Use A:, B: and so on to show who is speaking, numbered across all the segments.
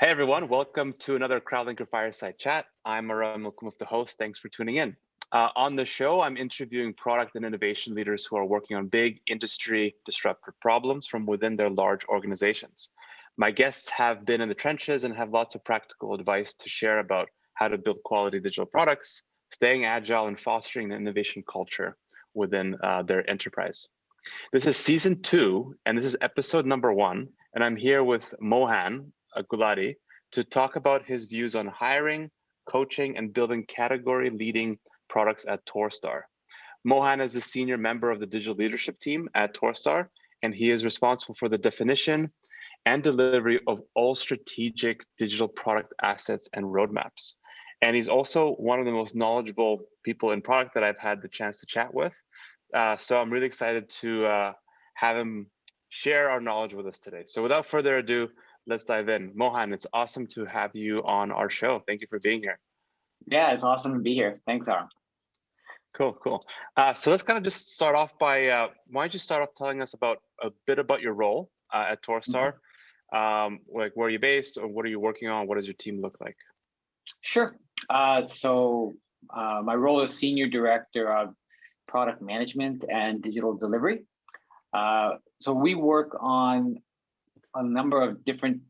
A: Hey everyone, welcome to another CrowdLinker Fireside Chat. I'm Aram Melkoumov, the host. Thanks for tuning in. On the show, I'm interviewing product and innovation leaders who are working on big industry disruptive problems from within their large organizations. My guests have been in the trenches and have lots of practical advice to share about how to build quality digital products, staying agile, and fostering an innovation culture within their enterprise. This is season 2, and this is episode number 1, and I'm here with Mohan Gulati to talk about his views on hiring, coaching, and building category-leading products at Torstar. Mohan is a senior member of the digital leadership team at Torstar, and he is responsible for the definition and delivery of all strategic digital product assets and roadmaps. And he's also one of the most knowledgeable people in product that I've had the chance to chat with. So I'm really excited to have him share our knowledge with us today. So without further ado, let's dive in. Mohan, it's awesome to have you on our show. Thank you for being here.
B: Yeah, it's awesome to be here. Thanks, Aram.
A: Cool. So let's kind of just start off by, why don't you start off telling us about a bit about your role at Torstar? Like where are you based, or what are you working on? What does your team look like?
B: Sure. So my role is Senior Director of Product Management and Digital Delivery. So we work on a number of different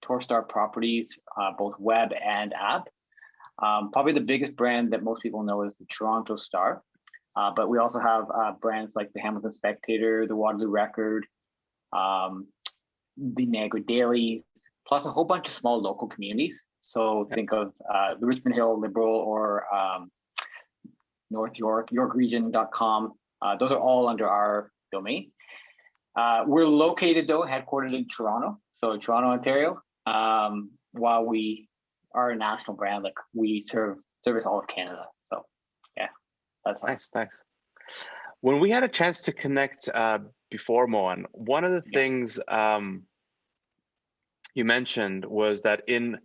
B: Torstar properties, both web and app. Probably the biggest brand that most people know is the Toronto Star, but we also have brands like the Hamilton Spectator, the Waterloo Record, the Niagara Daily, plus a whole bunch of small local communities. So think of the Richmond Hill Liberal or North York, YorkRegion.com. Those are all under our domain. We're located, though, headquartered in Toronto, so Toronto, Ontario. While we are a national brand, like we service all of Canada. So, yeah, that's
A: nice. When we had a chance to connect before, Mohan, one of the things you mentioned was that in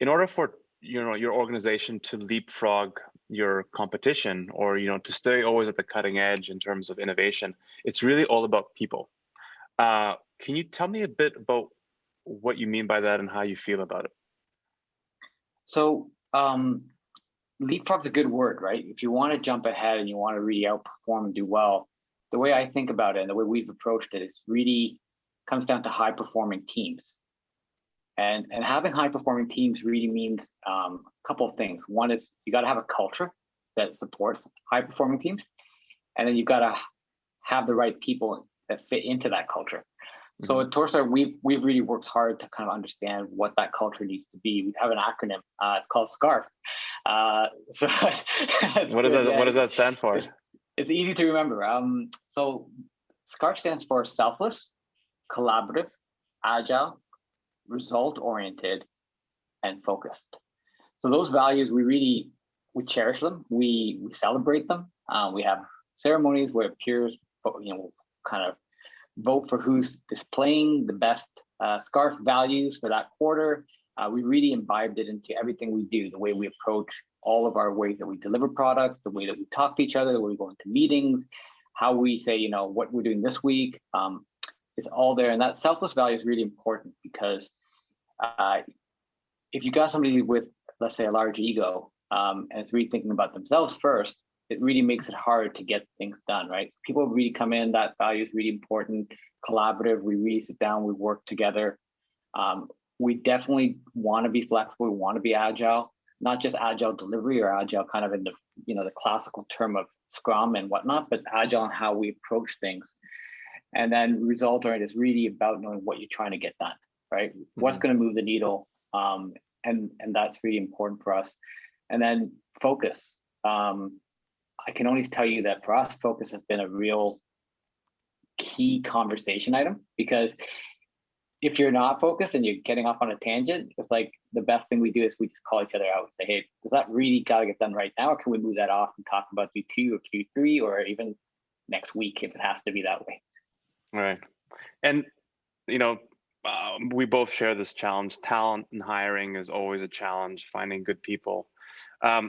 A: order for your organization to leapfrog your competition, or to stay always at the cutting edge in terms of innovation, it's really all about people. Can you tell me a bit about what you mean by that and how you feel about it?
B: So leapfrog's a good word, right? If you want to jump ahead and you want to really outperform and do well, the way I think about it and the way we've approached it is really comes down to high performing teams. And having high performing teams really means a couple of things. One is you got to have a culture that supports high performing teams, and then you've got to have the right people that fit into that culture. Mm-hmm. So at Torstar, we've really worked hard to kind of understand what that culture needs to be. We have an acronym. It's called SCARF. So
A: what does that stand for?
B: It's easy to remember. So SCARF stands for selfless, collaborative, agile, result-oriented, and focused. So those values, we cherish them. We celebrate them. We have ceremonies where peers, kind of vote for who's displaying the best SCARF values for that quarter. We really imbibed it into everything we do, the way we approach all of our ways that we deliver products, the way that we talk to each other, the way we go into meetings, how we say, what we're doing this week. It's all there. And that selfless value is really important because if you got somebody with, let's say, a large ego and it's really thinking about themselves first, it really makes it hard to get things done, right? So people really come in, that value is really important. Collaborative, we really sit down, we work together. We definitely want to be flexible, we want to be agile, not just agile delivery or agile kind of in the, the classical term of Scrum and whatnot, but agile in how we approach things. And then result-oriented is really about knowing what you're trying to get done, right? Mm-hmm. What's going to move the needle? And that's really important for us. And then focus. I can only tell you that for us, focus has been a real key conversation item, because if you're not focused and you're getting off on a tangent, it's like the best thing we do is we just call each other out and say, hey, does that really got to get done right now? Or can we move that off and talk about Q2 or Q3 or even next week if it has to be that way?
A: Right. And, we both share this challenge. Talent and hiring is always a challenge, finding good people.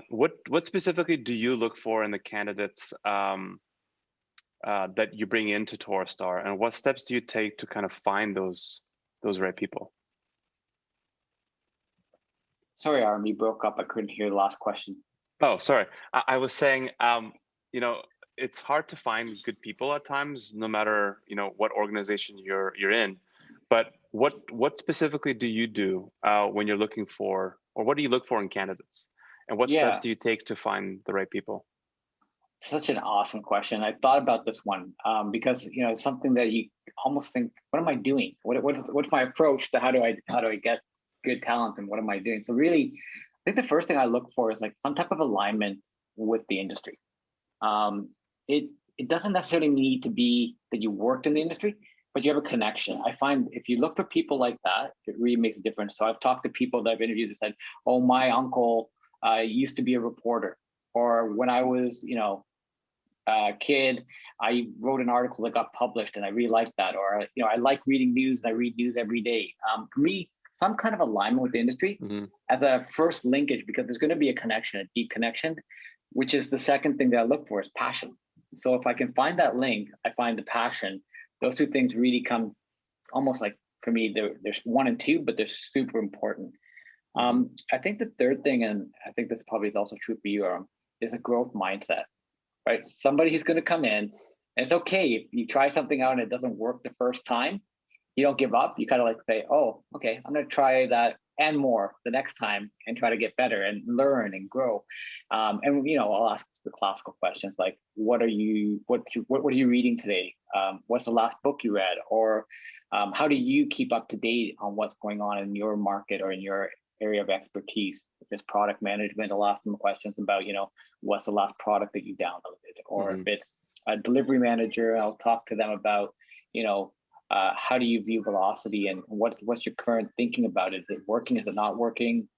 A: What specifically do you look for in the candidates that you bring into Torstar, and what steps do you take to kind of find those right people?
B: Sorry, Aram, you broke up. I couldn't hear the last question.
A: Oh, sorry. I was saying, you know, it's hard to find good people at times, no matter, you know, what organization you're in. But what specifically do you do when you're looking for, or what do you look for in candidates? And what steps
B: Yeah,
A: do you take to find the right people?
B: such an awesome question. I thought about this one because it's something that you almost think, what am I doing? What's my approach to how do I get good talent, and what am I doing? So really, I think the first thing I look for is like some type of alignment with the industry. Um, it doesn't necessarily need to be that you worked in the industry, but you have a connection. I find if you look for people like that, it really makes a difference. So I've talked to people that I've interviewed that said, "Oh, my uncle used to be a reporter," or when I was, kid, I wrote an article that got published and I really liked that. Or, I like reading news and I read news every day. For me, some kind of alignment with the industry as a first linkage, because there's going to be a connection, a deep connection, which is the second thing that I look for is passion. So if I can find that link, I find the passion. Those two things really come almost like, for me, there's one and two, but they're super important. I think the third thing, and I think this probably is also true for you, Aram, is a growth mindset. Right? Somebody who's going to come in, and it's okay if you try something out and it doesn't work the first time. You don't give up. You kind of like say, "Oh, okay, I'm going to try that and more the next time and try to get better and learn and grow." And I'll ask the classical questions like, "What are you reading today? What's the last book you read?" Or how do you keep up to date on what's going on in your market or in your area of expertise? If it's product management, I'll ask them questions about, what's the last product that you downloaded? Or if it's a delivery manager, I'll talk to them about, how do you view velocity and what's your current thinking about it? Is it working? Is it not working?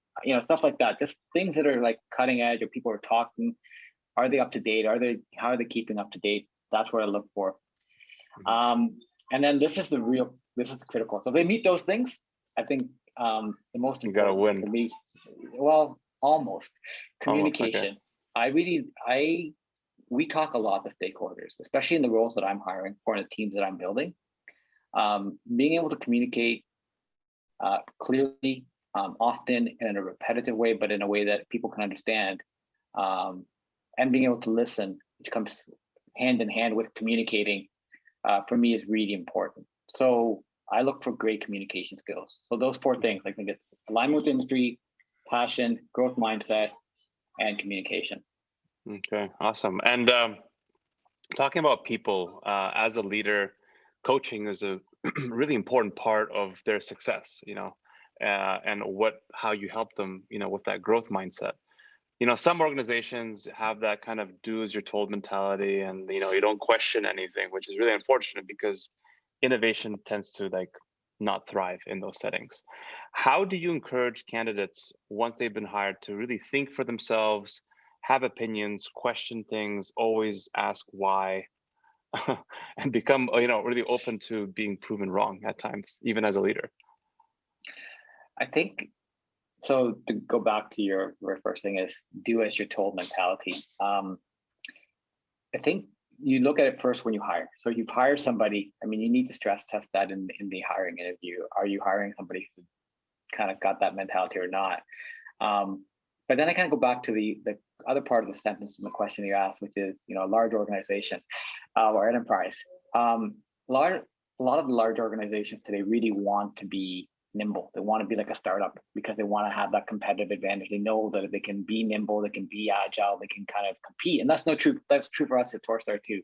B: Stuff like that. Just things that are like cutting edge or people are talking. Are they up to date? How are they keeping up to date? That's what I look for. And then this is the critical. So if they meet those things, I think the most important for me, well, almost communication. Okay. We talk a lot to stakeholders, especially in the roles that I'm hiring for and the teams that I'm building. Being able to communicate clearly, often in a repetitive way, but in a way that people can understand, and being able to listen, which comes hand in hand with communicating, for me is really important. So I look for great communication skills. So those four things, I think it's alignment with industry, passion, growth mindset, and communication.
A: Okay, awesome. And talking about people, as a leader, coaching is a really important part of their success, and how you help them, with that growth mindset. Some organizations have that kind of do as you're told mentality, and you don't question anything, which is really unfortunate because innovation tends to not thrive in those settings. How do you encourage candidates once they've been hired to really think for themselves, have opinions, question things, always ask why, and become really open to being proven wrong at times, even as a leader?
B: I think so. To go back to your first thing is do as you're told mentality. I think you look at it first when you hire. So you hire somebody, you need to stress test that in the hiring interview. Are you hiring somebody who's kind of got that mentality or not? But then I kind of go back to the other part of the sentence in the question you asked, which is, a large organization or enterprise. A lot of the large organizations today really want to be nimble. They want to be like a startup because they want to have that competitive advantage. They know that they can be nimble, they can be agile, they can kind of compete. And that's true for us at Torstar too.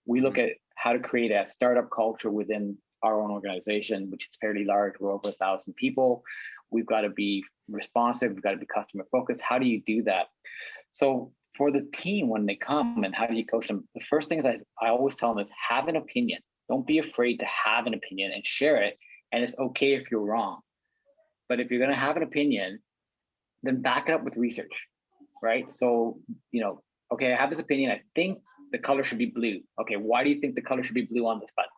B: We look at how to create a startup culture within our own organization, which is fairly large. We're over 1,000 people. We've got to be responsive. We've got to be customer focused. How do you do that? So for the team, when they come and how do you coach them? The first thing is I always tell them is have an opinion. Don't be afraid to have an opinion and share it. And it's okay if you're wrong. But if you're going to have an opinion, then back it up with research, right? So, okay, I have this opinion. I think the color should be blue. Okay, why do you think the color should be blue on this button?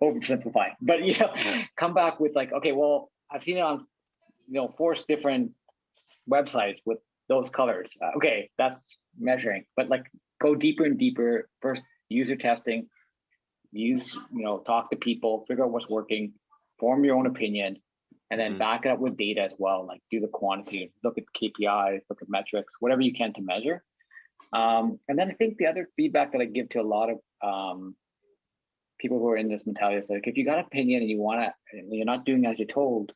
B: Oversimplify. But, come back with okay, well, I've seen it on, 4 different websites with those colors. Okay, that's measuring. But go deeper and deeper. First, user testing. Talk to people, figure out what's working. Form your own opinion, and then back it up with data as well, like do the quantity, look at KPIs, look at metrics, whatever you can to measure. And then I think the other feedback that I give to a lot of people who are in this mentality is like, if you got an opinion and you're not doing as you're told,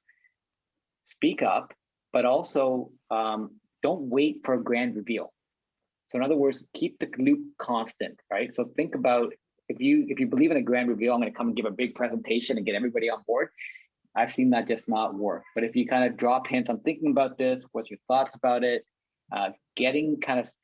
B: speak up, but also don't wait for a grand reveal. So in other words, keep the loop constant, right? So think about, if you believe in a grand reveal, I'm going to come and give a big presentation and get everybody on board. I've seen that just not work. But if you kind of drop hints, I'm thinking about this, what's your thoughts about it?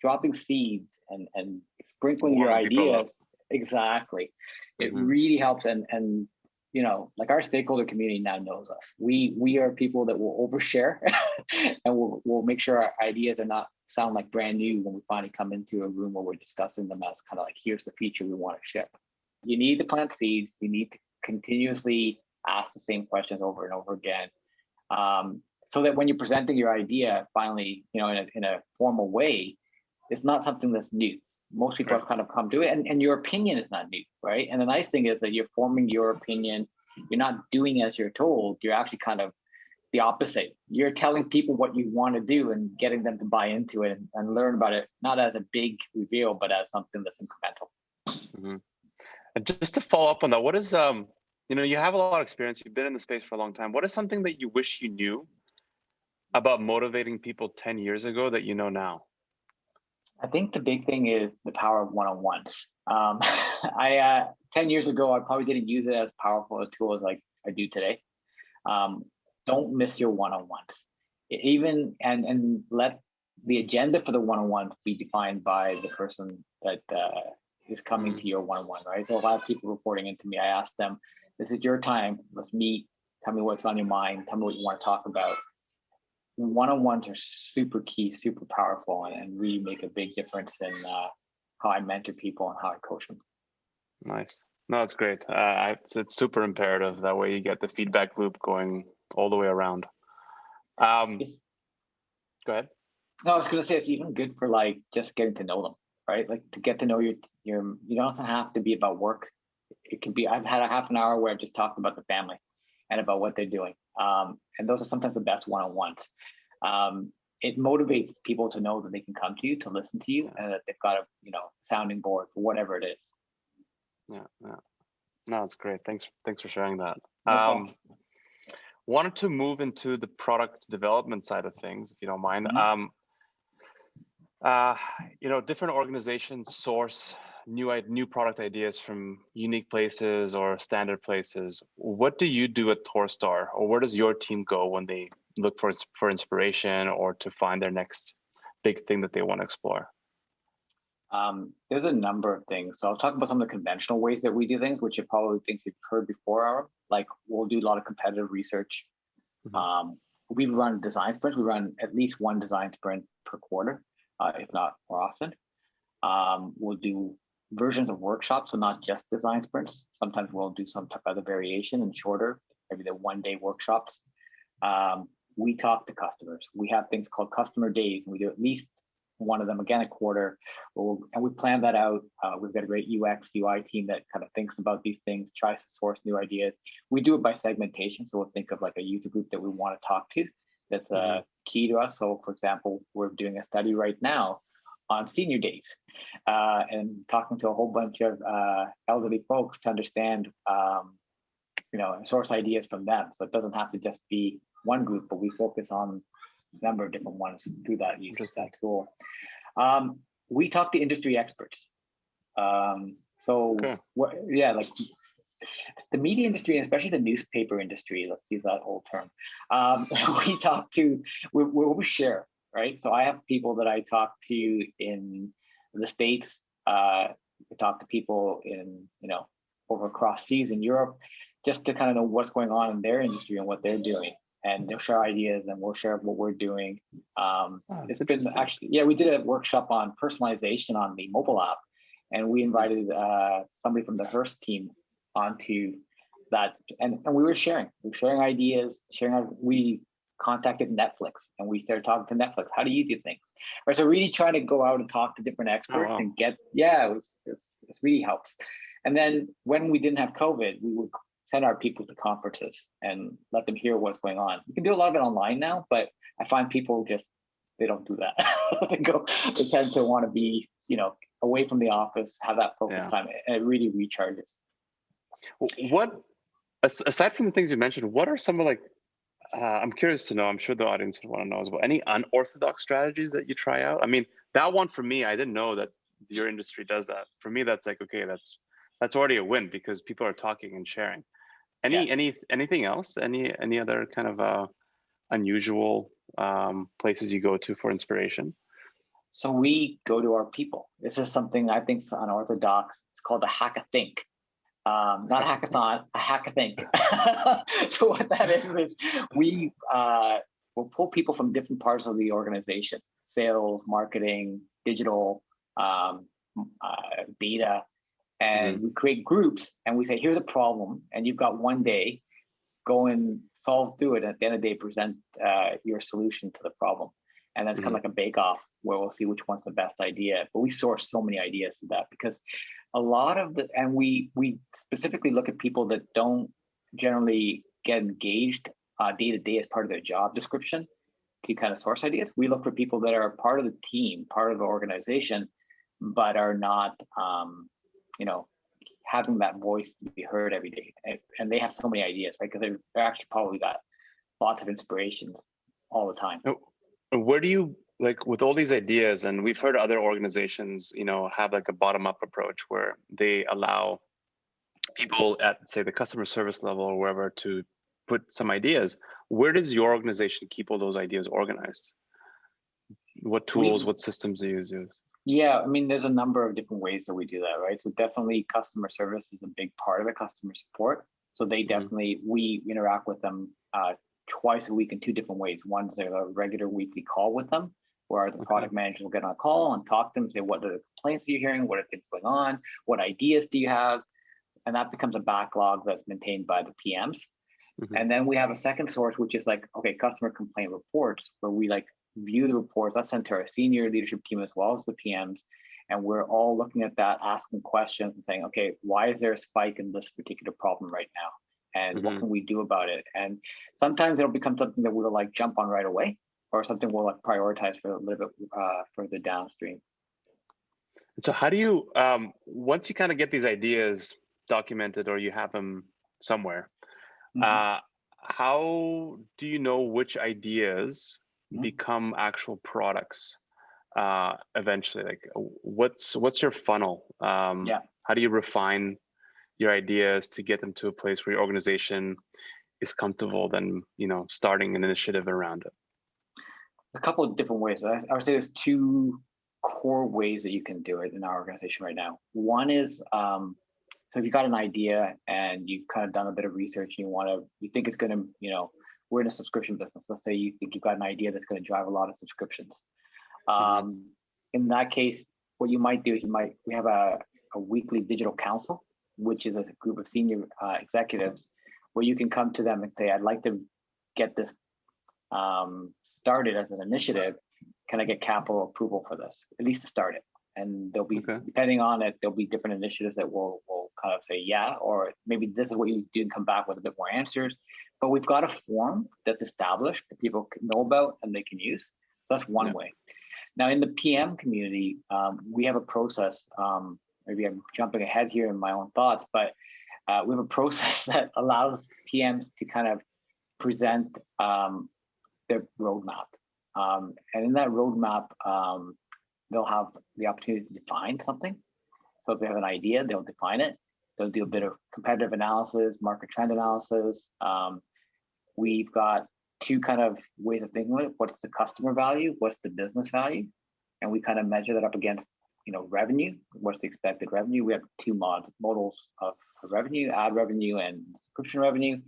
B: Dropping seeds and sprinkling your ideas. Exactly. It really helps. And you know, like our stakeholder community now knows us. We are people that will overshare and we'll make sure our ideas are not sound like brand new when we finally come into a room where we're discussing them as kind of like, here's the feature we want to ship. You need to plant seeds. You need to continuously ask the same questions over and over again. So that when you're presenting your idea, finally, you know, in a formal way, it's not something that's new. Most people have kind of come to it, and your opinion is not new, right? And the nice thing is that you're forming your opinion. You're not doing as you're told. You're actually kind of the opposite. You're telling people what you want to do and getting them to buy into it and learn about it, not as a big reveal, but as something that's incremental.
A: And just to follow up on that, what is, you know, you have a lot of experience. You've been in the space for a long time. What is something that you wish you knew about motivating people 10 years ago that you know now?
B: I think the big thing is the power of one-on-ones. 10 years ago, I probably didn't use it as powerful a tool as I do today. Don't miss your one-on-ones. Even and let the agenda for the one-on-ones be defined by the person that is coming to your one-on-one, right? So if I have people reporting into me, I ask them, this is your time, let's meet, tell me what's on your mind, tell me what you want to talk about. One-on-ones are super key, super powerful, and really make a big difference in how I mentor people and how I coach them.
A: Nice. No, that's great. It's super imperative. That way you get the feedback loop going all the way around. Go ahead.
B: No, I was going to say it's even good for like just getting to know them, right? Like to get to know you don't have to be about work. It can be, I've had a half an hour where I've just talked about the family and about what they're doing. And those are sometimes the best one-on-ones. It motivates people to know that they can come to you, to listen to you, and that they've got a sounding board for whatever it is.
A: Yeah. No, it's great. Thanks for sharing that.
B: No
A: wanted to move into the product development side of things, if you don't mind. Different organizations source new product ideas from unique places or standard places. What do you do at Torstar, or where does your team go when they look for inspiration or to find their next big thing that they want to explore?
B: There's a number of things. So I'll talk about some of the conventional ways that we do things, which are probably things you've heard before. Like we'll do a lot of competitive research. We run design sprints. We run at least one design sprint per quarter, if not more often. We'll do versions of workshops, so not just design sprints. Sometimes we'll do some type of other variation and shorter, maybe the one-day workshops. We talk to customers. We have things called customer days, and we do at least one of them again a quarter, and we plan that out. We've got a great UX UI team that kind of thinks about these things, tries to source new ideas. We do it by segmentation, so we'll think of like a user group that we want to talk to that's key to us. So for example, we're doing a study right now on senior days and talking to a whole bunch of elderly folks to understand source ideas from them. So it doesn't have to just be one group, but we focus on number of different ones through that use of that tool. We talk to industry experts. Like the media industry, and especially the newspaper industry, let's use that old term. We share, right? So I have people that I talk to in the States. We talk to people in, over across seas in Europe, just to kind of know what's going on in their industry and what they're doing. And they'll share ideas and we'll share what we're doing. It's been actually, we did a workshop on personalization on the mobile app, and we invited somebody from the Hearst team onto that. And we were sharing ideas, we contacted Netflix and we started talking to Netflix. How do you do things? Right. So really trying to go out and talk to different experts it really helps. And then when we didn't have COVID, we would send our people to conferences and let them hear what's going on. We can do a lot of it online now, but I find people they don't do that. They tend to want to be, away from the office, have that focus time, and it really recharges.
A: What, aside from the things you mentioned, what are some of I'm curious to know, I'm sure the audience would want to know as well, any unorthodox strategies that you try out? I mean, that one for me, I didn't know that your industry does that. For me, that's okay, that's already a win because people are talking and sharing. Anything else? Any other kind of unusual places you go to for inspiration?
B: So we go to our people. This is something I think is unorthodox. It's called a hack-a-think. Not a hackathon, a hack-a-think. So what that is we'll pull people from different parts of the organization: sales, marketing, digital, data, and we create groups and we say, here's a problem, and you've got one day, go and solve through it. And at the end of the day, present your solution to the problem. And that's kind of like a bake-off where we'll see which one's the best idea. But we source so many ideas to that because a lot of and we specifically look at people that don't generally get engaged day to day as part of their job description to kind of source ideas. We look for people that are part of the team, part of the organization, but are not, having that voice to be heard every day. And they have so many ideas, right? Because they're actually probably got lots of inspirations all the time.
A: Where do you, with all these ideas, and we've heard other organizations, have a bottom-up approach where they allow people at, say, the customer service level or wherever to put some ideas. Where does your organization keep all those ideas organized? What tools, what systems do you use?
B: Yeah, I mean, there's a number of different ways that we do that, right? So definitely customer service is a big part of it, customer support. So they definitely, we interact with them twice a week in two different ways. One is a regular weekly call with them, where the product managers will get on a call and talk to them, say, what are the complaints you're hearing? What are things going on? What ideas do you have? And that becomes a backlog that's maintained by the PMs. And then we have a second source, which is customer complaint reports, where we view the reports. That's sent to our senior leadership team as well as the PMs. And we're all looking at that, asking questions and saying, okay, why is there a spike in this particular problem right now? And what can we do about it? And sometimes it'll become something that we'll jump on right away, or something we'll prioritize for a little bit further downstream.
A: So how do you, once you kind of get these ideas documented or you have them somewhere, how do you know which ideas become actual products eventually? What's your funnel? How do you refine your ideas to get them to a place where your organization is comfortable then starting an initiative around it?
B: A couple of different ways. I would say there's two core ways that you can do it in our organization right now. One is so if you've got an idea and you've kind of done a bit of research and you think it's going to, we're in a subscription business. Let's say you think you've got an idea that's going to drive a lot of subscriptions. In that case, what you might do is we have a weekly digital council, which is a group of senior executives where you can come to them and say, I'd like to get this started as an initiative. Can I get capital approval for this? At least to start it. And there'll be, depending on it, there'll be different initiatives that will kind of say, yeah, or maybe this is what you do and come back with a bit more answers. But we've got a form that's established that people can know about and they can use. So that's one way. Now in the PM community, we have a process, maybe I'm jumping ahead here in my own thoughts, but we have a process that allows PMs to kind of present their roadmap. And in that roadmap, they'll have the opportunity to define something. So if they have an idea, they'll define it. They'll do a bit of competitive analysis, market trend analysis. We've got two kind of ways of thinking about it. What's the customer value? What's the business value? And we kind of measure that up against, revenue. What's the expected revenue? We have two models of revenue, ad revenue and subscription revenue.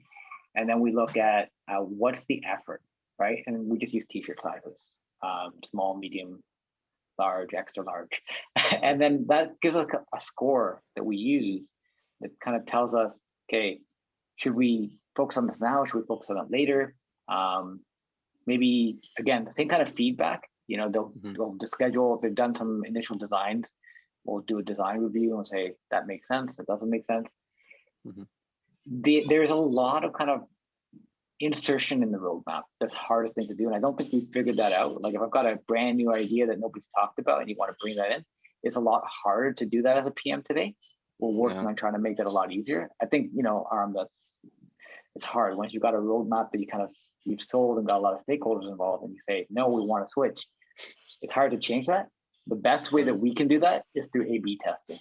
B: And then we look at what's the effort, right? And we just use t-shirt sizes, small, medium, large, extra large. And then that gives us a score that we use that kind of tells us, okay, should we focus on this now? Should we focus on it later? Maybe, again, the same kind of feedback, they'll schedule, if they've done some initial designs, we'll do a design review and say, that makes sense, that doesn't make sense. there's a lot of kind of insertion in the roadmap. That's the hardest thing to do. And I don't think we've figured that out. Like if I've got a brand new idea that nobody's talked about and you want to bring that in, it's a lot harder to do that as a PM today. We're working on trying to make that a lot easier. I think, it's hard once you've got a roadmap that you've sold and got a lot of stakeholders involved and you say, no, we want to switch. It's hard to change that. The best way that we can do that is through A/B testing.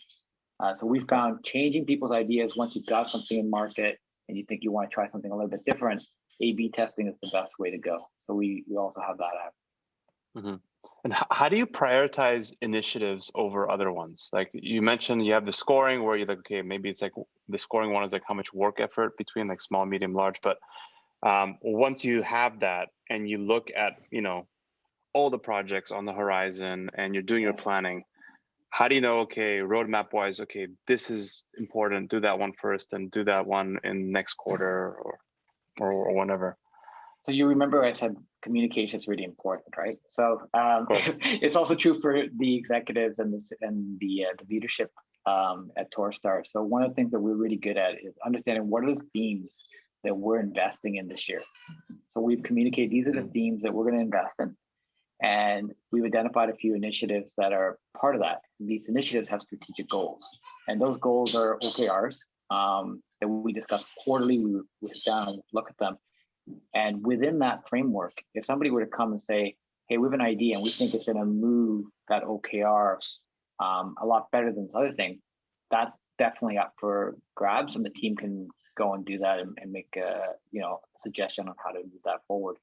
B: So we found changing people's ideas once you've got something in market and you think you want to try something a little bit different, A/B testing is the best way to go. So we also have that app.
A: Mm-hmm. And how do you prioritize initiatives over other ones? Like you mentioned, you have the scoring where you're like, okay, maybe it's like the scoring one is like how much work effort between like small, medium, large. But once you have that and you look at, all the projects on the horizon and you're doing your planning, how do you know, okay, roadmap wise, okay, this is important, do that one first and do that one in next quarter or whenever?
B: So you remember I said communication is really important, right? So it's also true for the executives and the leadership at Torstar. So one of the things that we're really good at is understanding what are the themes that we're investing in this year. So we've communicated these are the themes that we're going to invest in. And we've identified a few initiatives that are part of that. These initiatives have strategic goals. And those goals are OKRs that we discuss quarterly. We sit down and look at them. And within that framework, if somebody were to come and say, hey, we have an idea and we think it's going to move that OKR a lot better than this other thing, that's definitely up for grabs. And the team can go and do that and make a suggestion on how to move that forward.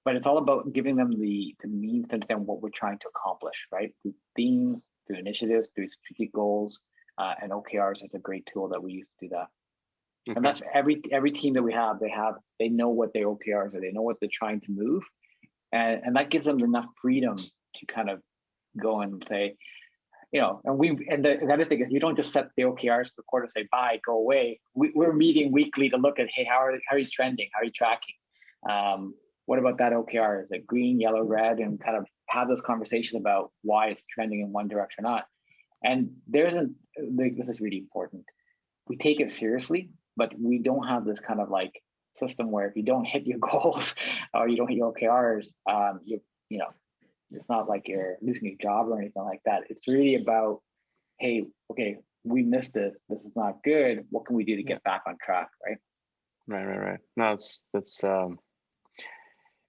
B: But it's all about giving them the means to understand what we're trying to accomplish, right? Through themes, through initiatives, through strategic goals, and OKRs is a great tool that we use to do that. Okay. And that's every team that we have, they know what their OKRs are, they know what they're trying to move. And that gives them enough freedom to kind of go and say, and the other thing is you don't just set the OKRs per quarter, say, bye, go away. We're meeting weekly to look at, hey, how are you trending? How are you tracking? What about that OKR? Is it green, yellow, red? And kind of have this conversation about why it's trending in one direction or not. And this is really important. We take it seriously, but we don't have this kind of like system where if you don't hit your goals or you don't hit your OKRs, it's not like you're losing your job or anything like that. It's really about, hey, okay, we missed this. This is not good. What can we do to get back on track, right?
A: Right. No,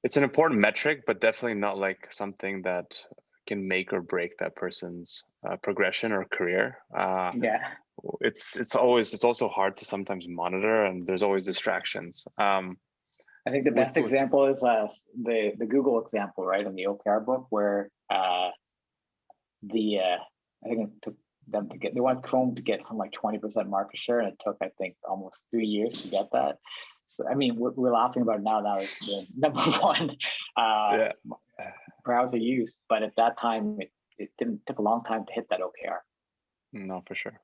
A: it's an important metric, but definitely not like something that can make or break that person's progression or career. It's also hard to sometimes monitor, and there's always distractions.
B: I think the best example is the Google example, right, in the OKR book, where I think it took them they want Chrome to get some like 20% market share, and it took I think almost 3 years to get that. So I mean, we're laughing about it now. Now it's the number one browser use, but at that time it took a long time to hit that OKR.
A: No, for sure.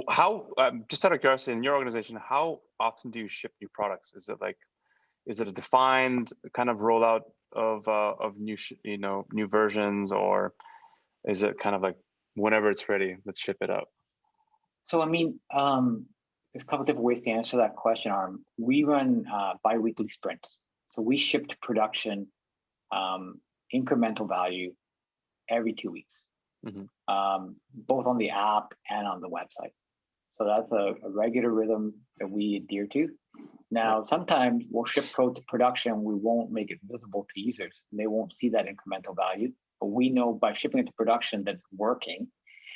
A: How just out of curiosity, in your organization, how often do you ship new products? Is it a defined kind of rollout of new versions, or is it kind of like whenever it's ready, let's ship it out?
B: So I mean, there's a couple different ways to answer that question, Aram. We run bi-weekly sprints. So we ship to production incremental value every 2 weeks, both on the app and on the website. So that's a regular rhythm that we adhere to. Now, sometimes we'll ship code to production. We won't make it visible to users. They won't see that incremental value. But we know by shipping it to production that it's working.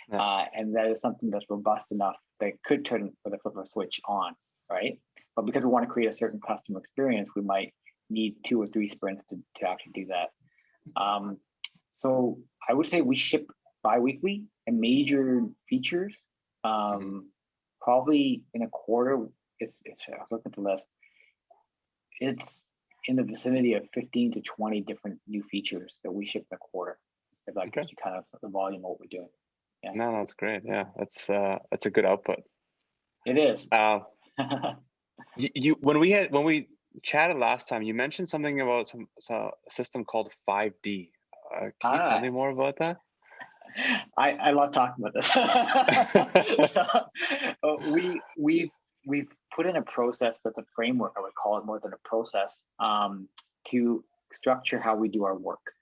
B: And that is something that's robust enough that could turn with a flip of a switch on, right? But because we want to create a certain customer experience, we might need 2 or 3 sprints to actually do that. So I would say we ship bi-weekly, and major features, probably in a quarter, I was looking at the list, it's in the vicinity of 15 to 20 different new features that we ship in a quarter. If that gives you kind of the volume of what we're doing. Yeah.
A: No, that's great. Yeah, it's a good output.
B: It is.
A: When we chatted last time, you mentioned something about a system called 5D. Can you tell me more about that?
B: I love talking about this. We've put in a process that's a framework, I would call it more than a process, to structure how we do our work.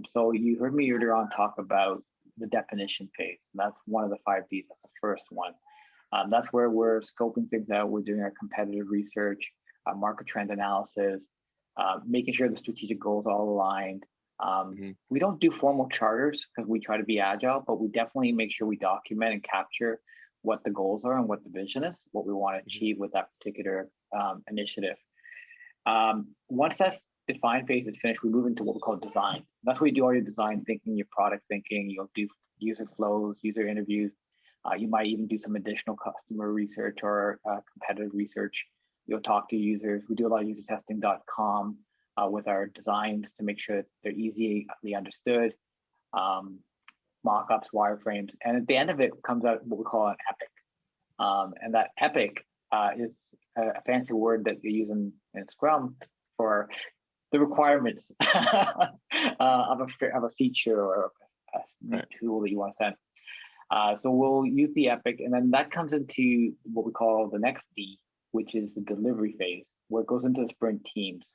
B: So you heard me earlier on talk about the definition phase. And that's one of the 5Ds. That's the first one. That's where we're scoping things out. We're doing our competitive research, market trend analysis, making sure the strategic goals are all aligned. We don't do formal charters because we try to be agile, but we definitely make sure we document and capture what the goals are and what the vision is, what we want to achieve with that particular initiative. Once that's defined phase is finished, we move into what we call design. That's where you do all your design thinking, your product thinking. You'll do user flows, user interviews. You might even do some additional customer research or competitive research. You'll talk to users. We do a lot of usertesting.com with our designs to make sure that they're easily understood. Mock-ups, wireframes, and at the end of it comes out what we call an epic. And that epic is a fancy word that you use in Scrum for the requirements of a feature or a tool that you want to send. So we'll use the epic, and then that comes into what we call the next D, which is the delivery phase, where it goes into the sprint teams.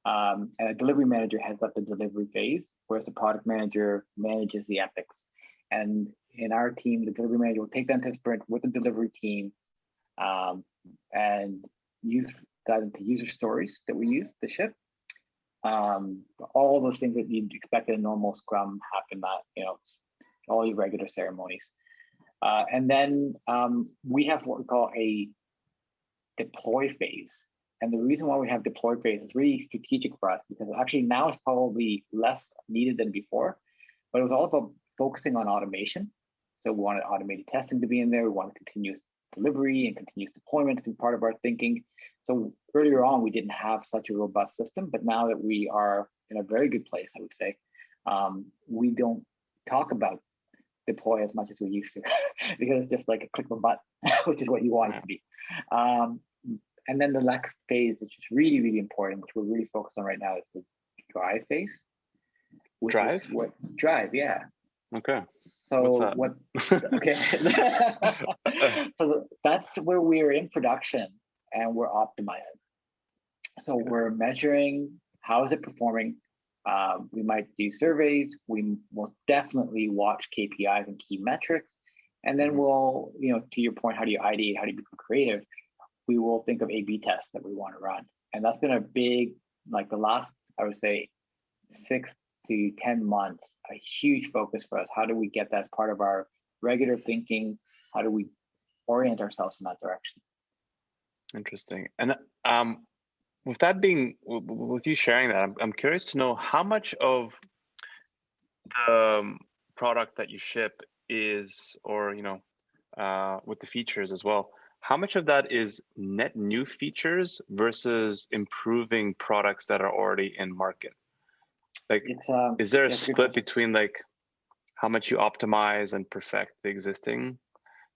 B: And a delivery manager heads up the delivery phase, whereas the product manager manages the epics. And in our team, the delivery manager will take them to sprint with the delivery team and use that into user stories that we use to ship. All those things that you'd expect in a normal Scrum happen, all your regular ceremonies. And then we have what we call a deploy phase. And the reason why we have deploy phase is really strategic for us, because actually now it's probably less needed than before, but it was all about focusing on automation. So we wanted automated testing to be in there. We wanted continuous delivery and continuous deployment to be part of our thinking. So earlier on, we didn't have such a robust system, but now that we are in a very good place, I would say, we don't talk about deploy as much as we used to, because it's just like a click of a button, which is what you want it to be. And then the next phase, which is really, really important, which we're really focused on right now, is the drive phase.
A: Drive?
B: Drive, yeah.
A: Okay.
B: So okay. So that's where we're in production and we're optimizing. So we're measuring how is it performing. We might do surveys. We will definitely watch KPIs and key metrics. And then we'll, to your point, how do you ideate, how do you become creative? We will think of A/B tests that we want to run. And that's been a big, like the last, I would say, 6 to 10 months, a huge focus for us. How do we get that as part of our regular thinking? How do we orient ourselves in that direction?
A: Interesting. And with you sharing that, I'm curious to know how much of the product that you ship is, or with the features as well, how much of that is net new features versus improving products that are already in market? Like, is there a split between like how much you optimize and perfect the existing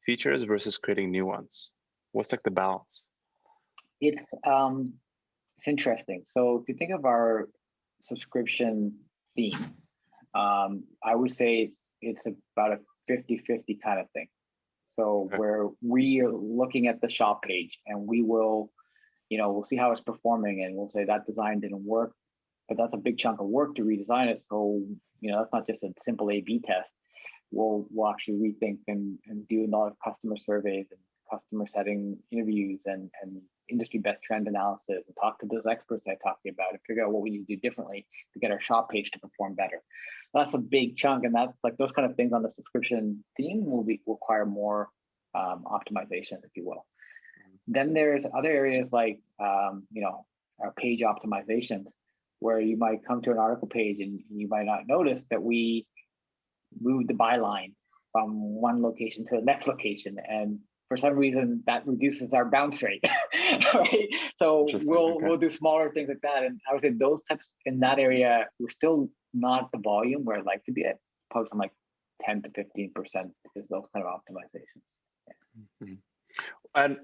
A: features versus creating new ones? What's like the balance?
B: It's interesting. So if you think of our subscription theme, I would say it's about a 50-50 kind of thing. So where we are looking at the shop page and we will, we'll see how it's performing and we'll say that design didn't work, but that's a big chunk of work to redesign it. So, that's not just a simple A/B test. We'll actually rethink and do a lot of customer surveys and customer setting interviews and industry best trend analysis and talk to those experts I talked about and figure out what we need to do differently to get our shop page to perform better. That's a big chunk, and that's like those kind of things on the subscription theme will require more optimizations, if you will. Then there's other areas like our page optimizations, where you might come to an article page and you might not notice that we moved the byline from one location to the next location, and for some reason that reduces our bounce rate, right? So we'll do smaller things like that, and I would say those types in that area, we're still not at the volume where I'd like to be at. Probably some like 10 to 15% is those kind of optimizations.
A: Yeah. And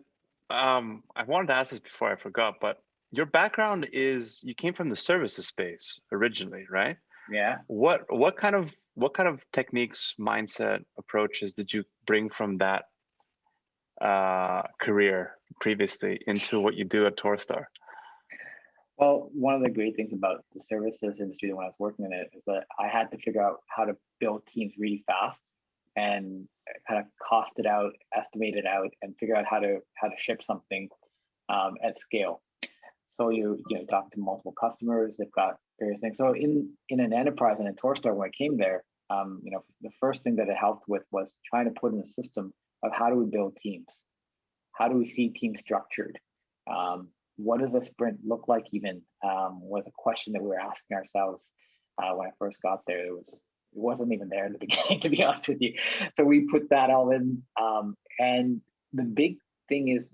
A: I wanted to ask this before I forgot, but your background is you came from the services space originally, right?
B: Yeah.
A: What kind of what kind of techniques, mindset, approaches did you bring from that career previously into what you do at Torstar?
B: Well, one of the great things about the services industry when I was working in it is that I had to figure out how to build teams really fast and kind of cost it out, estimate it out, and figure out how to ship something at scale. So you talk to multiple customers, they've got various things. So in an enterprise and in Torstar, when I came there, the first thing that it helped with was trying to put in a system of how do we build teams? How do we see teams structured? What does a sprint look like even, was a question that we were asking ourselves when I first got there. It wasn't even there in the beginning, to be honest with you. So we put that all in. And the big thing is,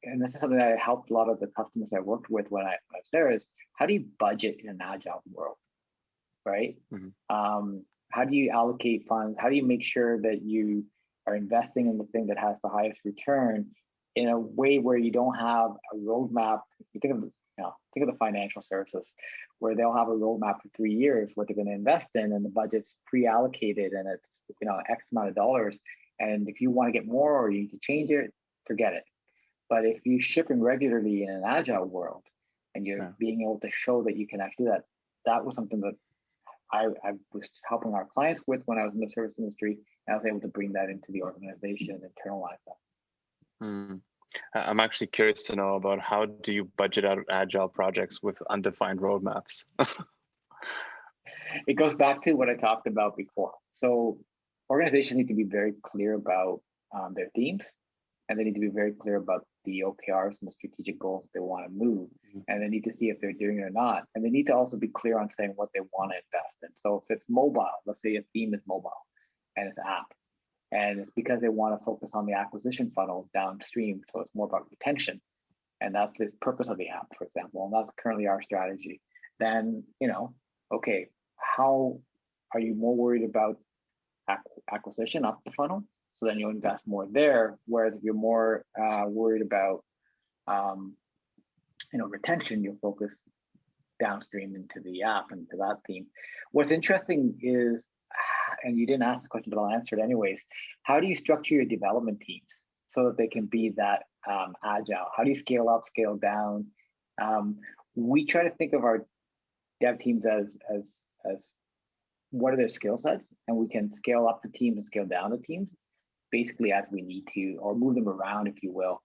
B: and this is something that I helped a lot of the customers I worked with when I was there, is how do you budget in an agile world, right? Mm-hmm. How do you allocate funds? How do you make sure that you are investing in the thing that has the highest return in a way where you don't have a roadmap? You think of the financial services, where they'll have a roadmap for 3 years what they're going to invest in, and the budget's pre-allocated, and it's X amount of dollars. And if you want to get more or you need to change it, forget it. But if you're shipping regularly in an agile world and you're being able to show that you can actually do that, that was something that I was helping our clients with when I was in the service industry, and I was able to bring that into the organization and internalize that.
A: I'm actually curious to know about, how do you budget out agile projects with undefined roadmaps?
B: It goes back to what I talked about before. So organizations need to be very clear about their themes, and they need to be very clear about the OKRs and the strategic goals they want to move. Mm-hmm. And they need to see if they're doing it or not. And they need to also be clear on saying what they want to invest in. So if it's mobile, let's say a theme is mobile and it's app, and it's because they want to focus on the acquisition funnel downstream. So it's more about retention. And that's the purpose of the app, for example. And that's currently our strategy. Then, okay, how are you more worried about acquisition up the funnel? So then you'll invest more there. Whereas if you're more worried about, retention, you'll focus downstream into the app and to that theme. What's interesting is, and you didn't ask the question, but I'll answer it anyways. How do you structure your development teams so that they can be that agile? How do you scale up, scale down? We try to think of our dev teams as what are their skill sets, and we can scale up the teams and scale down the teams basically as we need to, or move them around, if you will,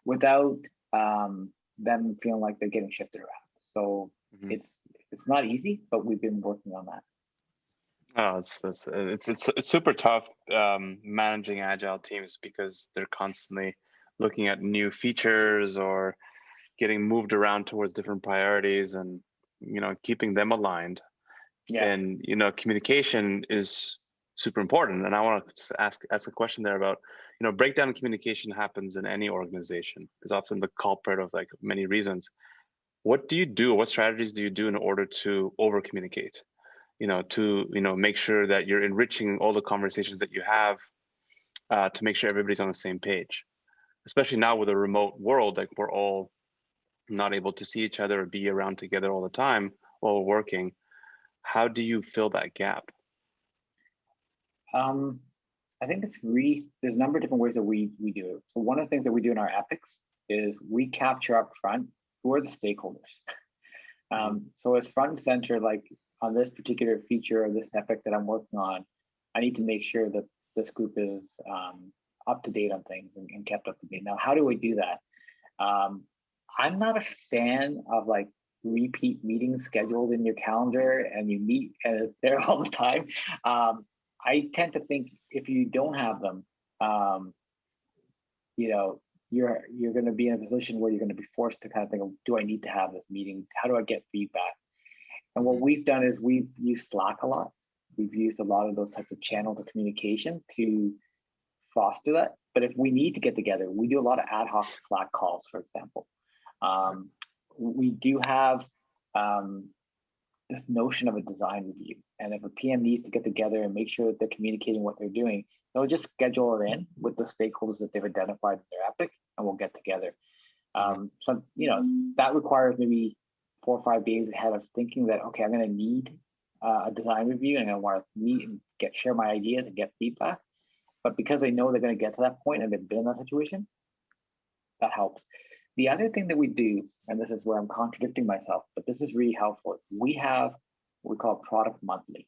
B: without them feeling like they're getting shifted around. So it's not easy, but we've been working on that.
A: Oh, it's super tough managing agile teams, because they're constantly looking at new features or getting moved around towards different priorities, and keeping them aligned. Yeah. And communication is super important. And I want to ask a question there about, breakdown in communication happens in any organization. Is often the culprit of many reasons. What do you do? What strategies do you do in order to over communicate? To make sure that you're enriching all the conversations that you have, to make sure everybody's on the same page, especially now with a remote world, we're all not able to see each other or be around together all the time while we're working. How do you fill that gap?
B: I think there's a number of different ways that we do it. So one of the things that we do in our epics is we capture up front who are the stakeholders. So as front and center, on this particular feature or this epic that I'm working on, I need to make sure that this group is up to date on things and kept up to date. Now, how do we do that? I'm not a fan of repeat meetings scheduled in your calendar and you meet and it's there all the time. I tend to think if you don't have them, you're going to be in a position where you're going to be forced to kind of think, do I need to have this meeting? How do I get feedback? And what we've done is we've used Slack a lot. We've used a lot of those types of channels of communication to foster that. But if we need to get together, we do a lot of ad hoc Slack calls, for example. We do have this notion of a design review. And if a PM needs to get together and make sure that they're communicating what they're doing, they'll just schedule it in with the stakeholders that they've identified in their epic, and we'll get together. So, that requires maybe 4 or 5 days ahead of thinking that, okay, I'm going to need a design review and I want to meet and share my ideas and get feedback. But because they know they're going to get to that point and they've been in that situation, that helps. The other thing that we do, and this is where I'm contradicting myself, but this is really helpful. We have what we call Product Monthly.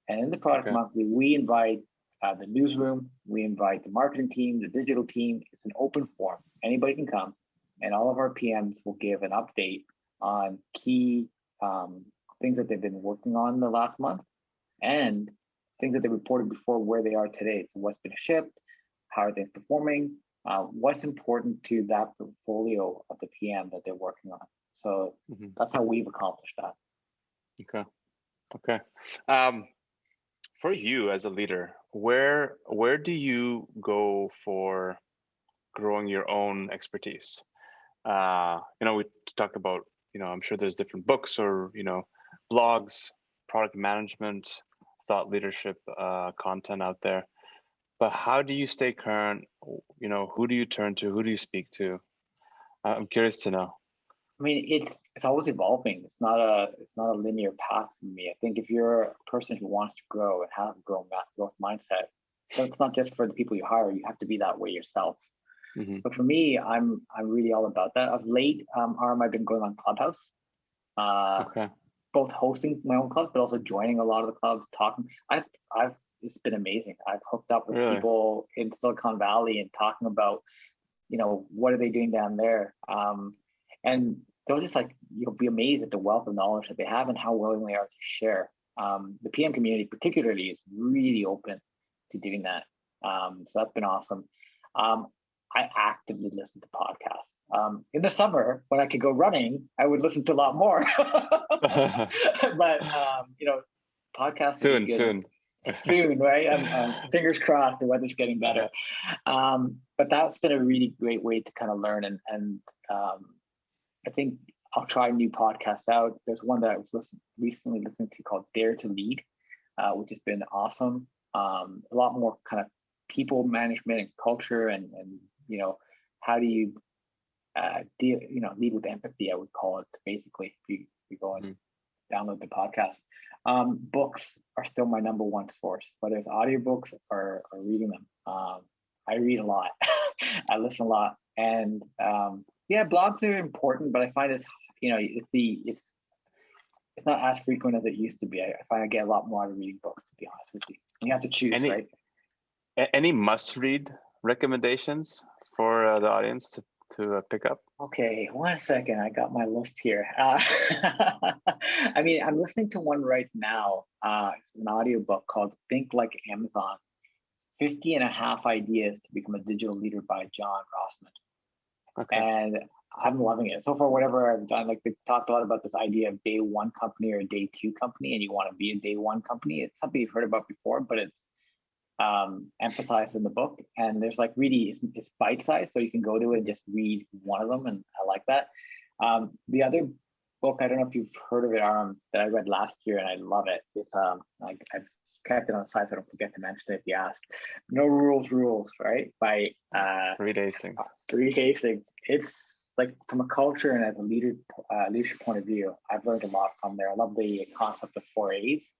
B: And in the Product Monthly, we invite the newsroom, we invite the marketing team, the digital team. It's an open forum. Anybody can come, and all of our PMs will give an update on key things that they've been working on the last month and things that they reported before where they are today. So what's been shipped, how are they performing, what's important to that portfolio of the PM that they're working on. So that's how we've accomplished that.
A: Okay. For you as a leader, where do you go for growing your own expertise? We talked about, I'm sure there's different books or, blogs, product management, thought leadership content out there. But how do you stay current? Who do you turn to? Who do you speak to? I'm curious to know.
B: I mean, it's always evolving. It's not a linear path for me. I think if you're a person who wants to grow and have a growth mindset, so it's not just for the people you hire. You have to be that way yourself. So for me, I'm really all about that. Of late, Aram, I've been going on Clubhouse. Both hosting my own clubs, but also joining a lot of the clubs, talking. It's been amazing. I've hooked up with people in Silicon Valley and talking about, what are they doing down there? And they'll just you'll be amazed at the wealth of knowledge that they have and how willing they are to share. The PM community particularly is really open to doing that. So that's been awesome. I actively listen to podcasts. In the summer, when I could go running, I would listen to a lot more. But podcasts soon, right? Fingers crossed, the weather's getting better. But that's been a really great way to kind of learn, and I think I'll try new podcasts out. There's one that I was recently listening to called Dare to Lead, which has been awesome. A lot more kind of people management and culture, and how do you lead with empathy, I would call it, basically, if you go and download the podcast. Books are still my number one source, whether it's audiobooks or reading them. I read a lot. I listen a lot. And blogs are important, but I find it's not as frequent as it used to be. I find I get a lot more out of reading books, to be honest with you. You have to choose, right?
A: Any must-read recommendations for the audience to pick up?
B: Okay, 1 second. I got my list here. I mean, I'm listening to one right now. It's an audiobook called Think Like Amazon, 50 and a half Ideas to Become a Digital Leader by John Rossman. And I'm loving it. So far, whatever I've done, they talked a lot about this idea of day one company or day two company, and you want to be a day one company. It's something you've heard about before, but it's emphasized in the book, and there's really it's bite-sized, so you can go to it and just read one of them, and I like that. The other book, I don't know if you've heard of it, that I read last year and I love it. It's I've kept it on the side so I don't forget to mention it if you ask. No Rules, right? By
A: Reed Hastings.
B: Reed Hastings. It's from a culture and as a leadership point of view, I've learned a lot from there. I love the concept of 4 A's.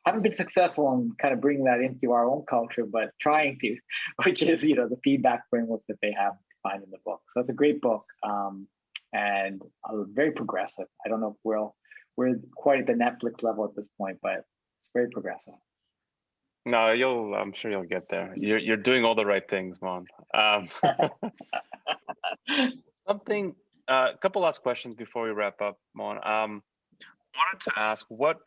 B: Haven't been successful in kind of bringing that into our own culture, but trying to, which is, the feedback framework that they have defined in the book. So it's a great book, and very progressive. I don't know if we're quite at the Netflix level at this point, but it's very progressive.
A: No, I'm sure you'll get there. You're doing all the right things, Mohan. A couple last questions before we wrap up, Mohan. Wanted to ask what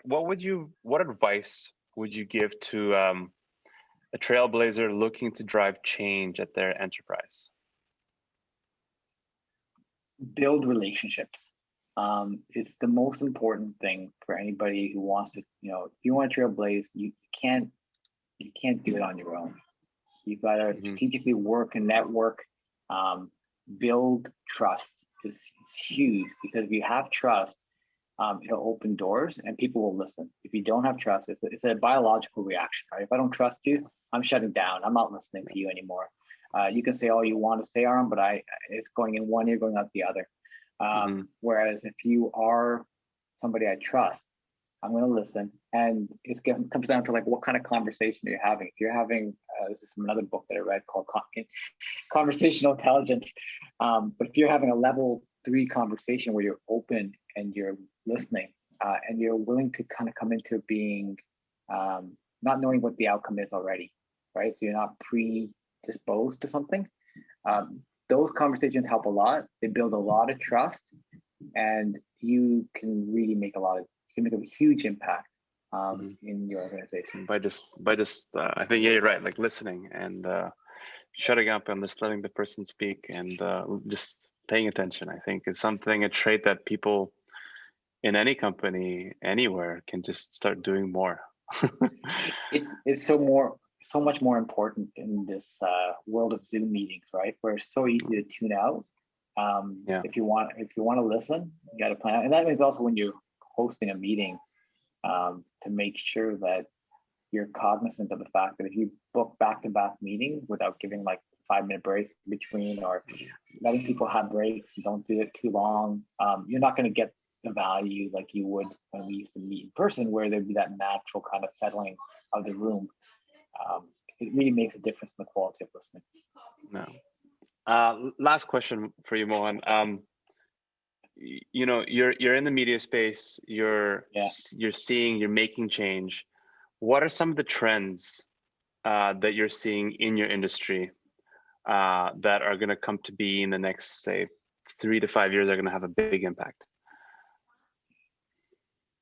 A: advice would you give to a trailblazer looking to drive change at their enterprise?
B: Build relationships. It's the most important thing for anybody who wants to, if you want to trailblaze, you can't do it on your own. You've got to strategically work and network. Build trust is huge, because if you have trust, it'll open doors and people will listen. If you don't have trust, it's a biological reaction, right? If I don't trust you, I'm shutting down. I'm not listening to you anymore. You can say all you want to say, Aram, but it's going in one ear, going out the other. Whereas if you are somebody I trust, I'm going to listen. And comes down to like what kind of conversation you're having. If you're having, this is from another book that I read called Conversational Intelligence. But if you're having a level 3 conversation where you're open and you're listening and you're willing to kind of come into being not knowing what the outcome is already, right? So you're not predisposed to something. Those conversations help a lot. They build a lot of trust, and you can really make a huge impact in your organization
A: by just I think, yeah, you're right, like listening and shutting up and just letting the person speak and just paying attention. I think is a trait that people in any company anywhere can just start doing more.
B: It's so much more important in this world of Zoom meetings, right? Where it's so easy to tune out. If you want to listen, you got to plan. And that means also when you're hosting a meeting, to make sure that you're cognizant of the fact that if you book back-to-back meetings without giving like 5-minute breaks between, or letting people have breaks, don't do it too long, you're not going to get the value like you would when we used to meet in person, where there'd be that natural kind of settling of the room. It really makes a difference in the quality of listening.
A: No. Last question for you, Mohan. You're in the media space. You're making change. What are some of the trends that you're seeing in your industry that are going to come to be in the next, say, 3 to 5 years? Are going to have a big impact?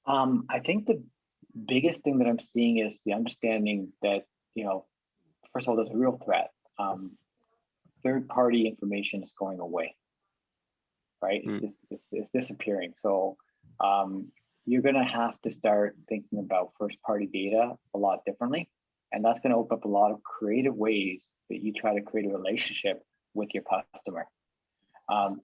B: I think the biggest thing that I'm seeing is the understanding that, first of all, there's a real threat. Third-party information is going away, right? It's disappearing. So you're going to have to start thinking about first-party data a lot differently. And that's going to open up a lot of creative ways that you try to create a relationship with your customer.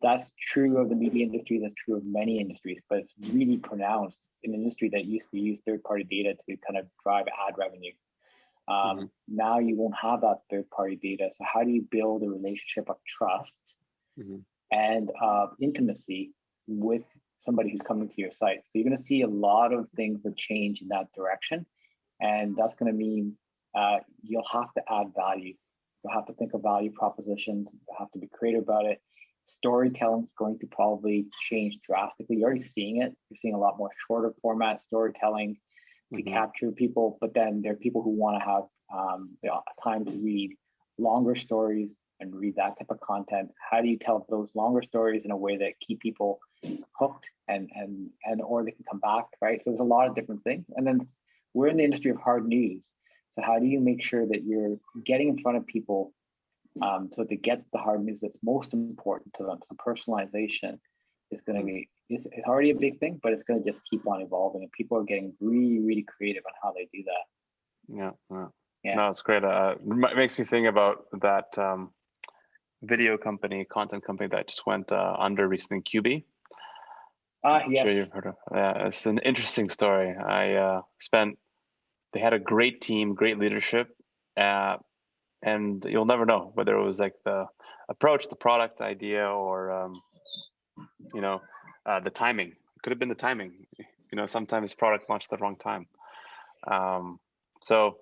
B: That's true of the media industry. That's true of many industries, but it's really pronounced in an industry that used to use third-party data to kind of drive ad revenue. Now you won't have that third-party data. So how do you build a relationship of trust and intimacy with somebody who's coming to your site? So you're going to see a lot of things that change in that direction. And that's going to mean you'll have to add value. You'll have to think of value propositions. You'll have to be creative about it. Storytelling is going to probably change drastically. You're already seeing it. You're seeing a lot more shorter format storytelling to capture people, but then there are people who want to have time to read longer stories and read that type of content. How do you tell those longer stories in a way that keep people hooked and or they can come back, right? So there's a lot of different things. And then we're in the industry of hard news. So how do you make sure that you're getting in front of people so to get the hard news that's most important to them? So personalization is going to be, it's already a big thing, but it's going to just keep on evolving, and people are getting really, really creative on how they do that.
A: Yeah. No, it's great. It makes me think about that video company, content company that just went under recently, QB.
B: Yes.
A: Sure you've heard of. Yeah, it's an interesting story. They had a great team, great leadership, and you'll never know whether it was like the approach, the product idea, or the timing. It could have been the timing. Sometimes product launched at the wrong time. So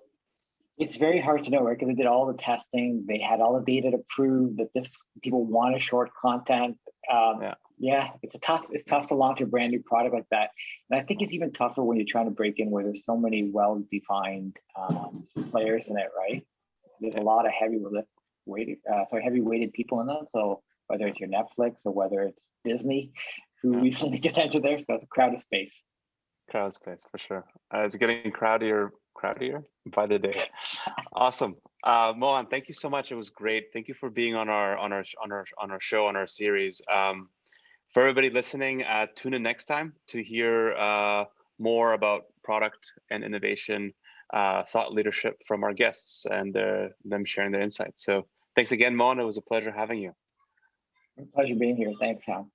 B: it's very hard to know, right? Because they did all the testing, they had all the data to prove that people want to short content. It's tough to launch a brand new product like that. And I think it's even tougher when you're trying to break in where there's so many well-defined players in it, right? There's a lot of heavy-weighted people in that. So whether it's your Netflix or whether it's Disney, who recently gets entered there, so it's a crowded space.
A: Crowded space for sure. It's getting crowdier by the day. Awesome, Mohan. Thank you so much. It was great. Thank you for being on our show, on our series. For everybody listening, tune in next time to hear more about product and innovation, thought leadership from our guests and them sharing their insights. So thanks again, Mohan. It was a pleasure having you.
B: Pleasure being here. Thanks, Sam.